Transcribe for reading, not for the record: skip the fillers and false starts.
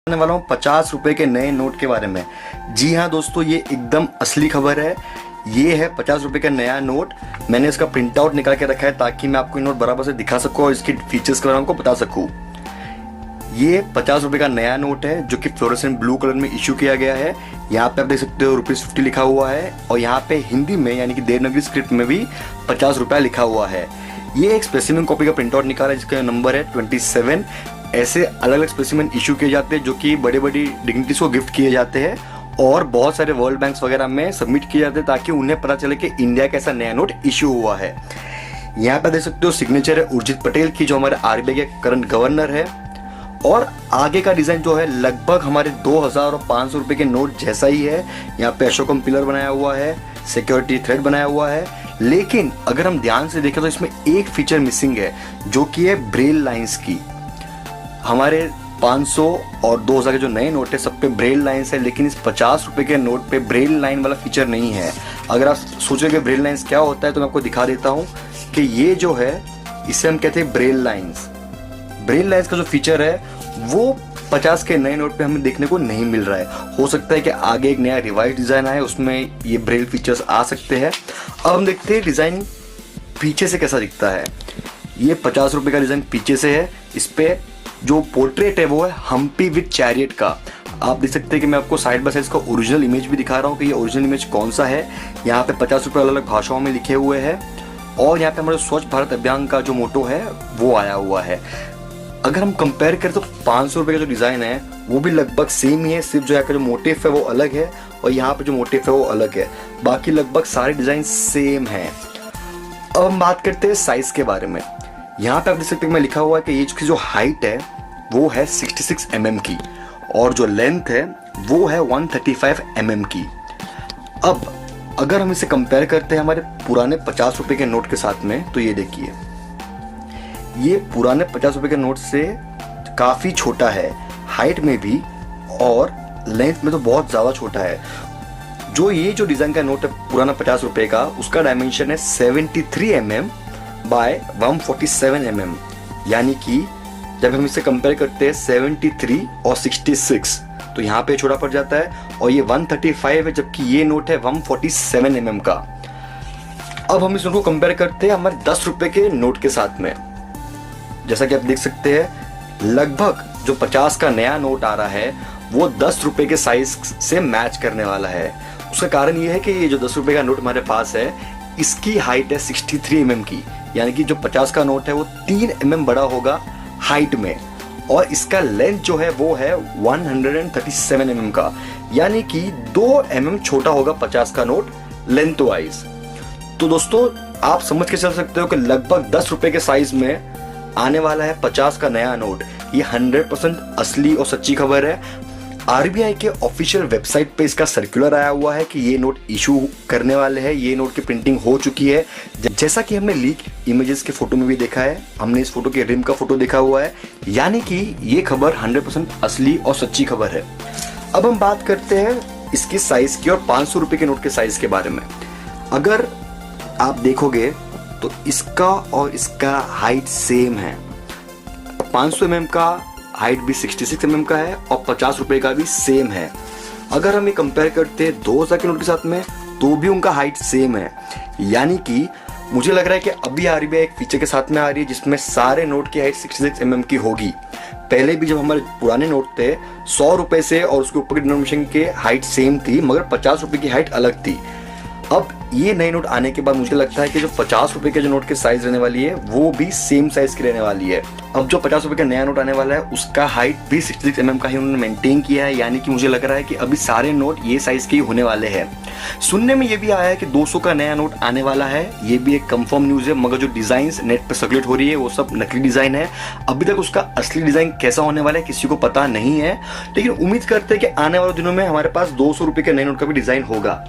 करने वाला हूँ 50 रुपए के नए नोट के बारे में। जी हाँ दोस्तों, ये एकदम असली खबर है। ये है 50 रुपए का नया नोट। मैंने इसका प्रिंट आउट निकाल के रखा है ताकि मैं आपको ये नोट बराबर से दिखा सकूँ और इसके फीचर्स के बारे में आपको बता सकूँ। ये 50 रुपए का नया नोट है जो कि फ्लोरेसेंट ब्लू कलर में इशू किया गया है। यहाँ पे आप देख सकते हो ₹50 लिखा हुआ है और यहाँ पे हिंदी में यानी कि देवनागरी स्क्रिप्ट में भी 50 रुपया लिखा हुआ है। ये एक स्पेसिमेन कॉपी का प्रिंट आउट निकाला है जिसका नंबर है 27। ऐसे अलग अलग स्पेसिमेन इशू किए जाते हैं जो कि बड़े बड़ी डिग्निटीज को गिफ्ट किए जाते हैं और बहुत सारे वर्ल्ड बैंक्स वगैरह में सबमिट किए जाते हैं ताकि उन्हें पता चले कि इंडिया का ऐसा नया नोट इशू हुआ है। यहाँ पे देख सकते हो सिग्नेचर है उर्जित पटेल की, जो हमारे आरबीआई के करंट गवर्नर है। और आगे का डिजाइन जो है लगभग हमारे 2000 और 500 रुपए के नोट जैसा ही है। यहाँ पे अशोकम पिलर बनाया हुआ है, सिक्योरिटी थ्रेड बनाया हुआ है, लेकिन अगर हम ध्यान से देखें तो इसमें एक फीचर मिसिंग है जो कि है ब्रेल लाइंस की। हमारे 500 और 2000 के जो नए नोट है सब पे ब्रेल लाइंस है, लेकिन इस 50 रुपए के नोट पे ब्रेल लाइन वाला फीचर नहीं है। अगर आप सोचोगे ब्रेल लाइंस क्या होता है तो मैं आपको दिखा देता हूँ कि ये जो है इसे हम कहते हैं ब्रेल लाइंस। ब्रेल लाइंस का जो फीचर है वो 50 के नए नोट पे हमें देखने को नहीं मिल रहा है। हो सकता है कि आगे एक नया रिवाइज डिजाइन आए उसमें ये ब्रेल फीचर्स आ सकते हैं। अब हम देखते हैं डिजाइन पीछे से कैसा दिखता है। ये 50 रुपए का डिजाइन पीछे से है। इस पे जो पोर्ट्रेट है वो है हम्पी विद चैरियट का। आप देख सकते हैं कि मैं आपको साइड बाय साइड इसका ओरिजिनल इमेज भी दिखा रहा हूँ कि ये ओरिजिनल इमेज कौन सा है। यहाँ पे 50 रुपए अलग अलग भाषाओं में लिखे हुए हैं और यहाँ पे हमारे स्वच्छ भारत अभियान का जो मोटो है वो आया हुआ है। अगर हम कंपेयर करें तो 500 रुपए का जो डिजाइन है वो भी लगभग सेम ही है, सिर्फ जो यहाँ का जो मोटिव है वो अलग है और यहाँ पे जो मोटिव है वो अलग है। बाकी लगभग सारे डिजाइन सेम है। अब हम बात करते हैं साइज के बारे में। यहाँ पे आप देख सकते हैं मैं लिखा हुआ है कि ये जो हाइट है वो है 66 mm की और जो लेंथ है वो है 135 mm की। अब अगर हम इसे कंपेयर करते हैं हमारे पुराने 50 रुपए के नोट के साथ में तो ये देखिए, ये पुराने 50 रुपए के नोट से काफ़ी छोटा है, हाइट में भी और लेंथ में तो बहुत ज़्यादा छोटा है। जो डिज़ाइन का नोट है पुराना 50 रुपए का, उसका डायमेंशन है 73 mm बाय 147 mm, यानी कि जब हम इसे कंपेयर करते हैं 73 और 66 तो यहाँ पे छोटा पड़ जाता है और ये 135 है जबकि ये नोट है 147 mm का। अब हम इस नोट को कंपेयर करते हैं हमारे 10 रुपए के नोट के साथ में। जैसा कि आप देख सकते हैं लगभग जो 50 का नया नोट आ रहा है वो 10 रुपए के साइज से मैच करने वाला है। उसका कारण ये है कि ये जो 10 रुपए का नोट हमारे पास है इसकी हाइट है 63 mm की, यानी कि जो 50 का नोट है वो 3 mm बड़ा होगा हाइट में और इसका लेंथ जो है वो है 137 mm का, यानी कि 2 mm छोटा होगा 50 का नोट लेंथ वाइज। तो दोस्तों आप समझ के चल सकते हो कि लगभग 10 रुपए के साइज में आने वाला है 50 का नया नोट। ये 100% असली और सच्ची खबर है। आरबीआई के ऑफिशियल वेबसाइट पे इसका सर्कुलर आया हुआ है कि ये नोट इशू करने वाले हैं। ये नोट की प्रिंटिंग हो चुकी है, जैसा कि हमने लीक इमेजेस के फोटो में भी देखा है। हमने इस फोटो के रिम का फोटो देखा हुआ है, यानी कि ये खबर 100% असली और सच्ची खबर है। अब हम बात करते हैं इसकी साइज की और 500 रुपए के नोट के साइज के बारे में। अगर आप देखोगे तो इसका और इसका हाइट सेम है। 500 mm का हाइट भी 66 mm का है और 50 रुपए का भी सेम है। अगर हम ये कंपेयर करते हैं 2000 के नोट के साथ में तो भी उनका हाइट सेम है, यानी कि मुझे लग रहा है कि अभी आरबीआई एक फीचर के साथ में आ रही है जिसमें सारे नोट की हाइट 66 mm की होगी। पहले भी जब हमारे पुराने नोट थे 100 रुपए से और उसके ऊपर की डिनोमिनेशन की हाइट सेम थी मगर 50 रुपए की हाइट अलग थी। अब ये नए नोट आने के बाद मुझे लगता है कि जो 50 रुपए के जो नोट की साइज रहने वाली है वो भी सेम साइज की रहने वाली है। अब जो 50 रुपए का नया नोट आने वाला है उसका हाइट भी 66 mm का ही उन्होंने मेंटेन किया है, यानी कि मुझे लग रहा है कि अभी सारे नोट ये साइज के ही होने वाले हैं। सुनने में ये भी आया है कि 200 का नया नोट आने वाला है, ये भी एक कंफर्म न्यूज है, मगर जो डिजाइन नेट पर सर्कुलेट हो रही है वो सब नकली डिजाइन है। अभी तक उसका असली डिजाइन कैसा होने वाला है किसी को पता नहीं है, लेकिन उम्मीद करते हैं कि आने वाले दिनों में हमारे पास 200 रुपए के नए नोट का भी डिजाइन होगा।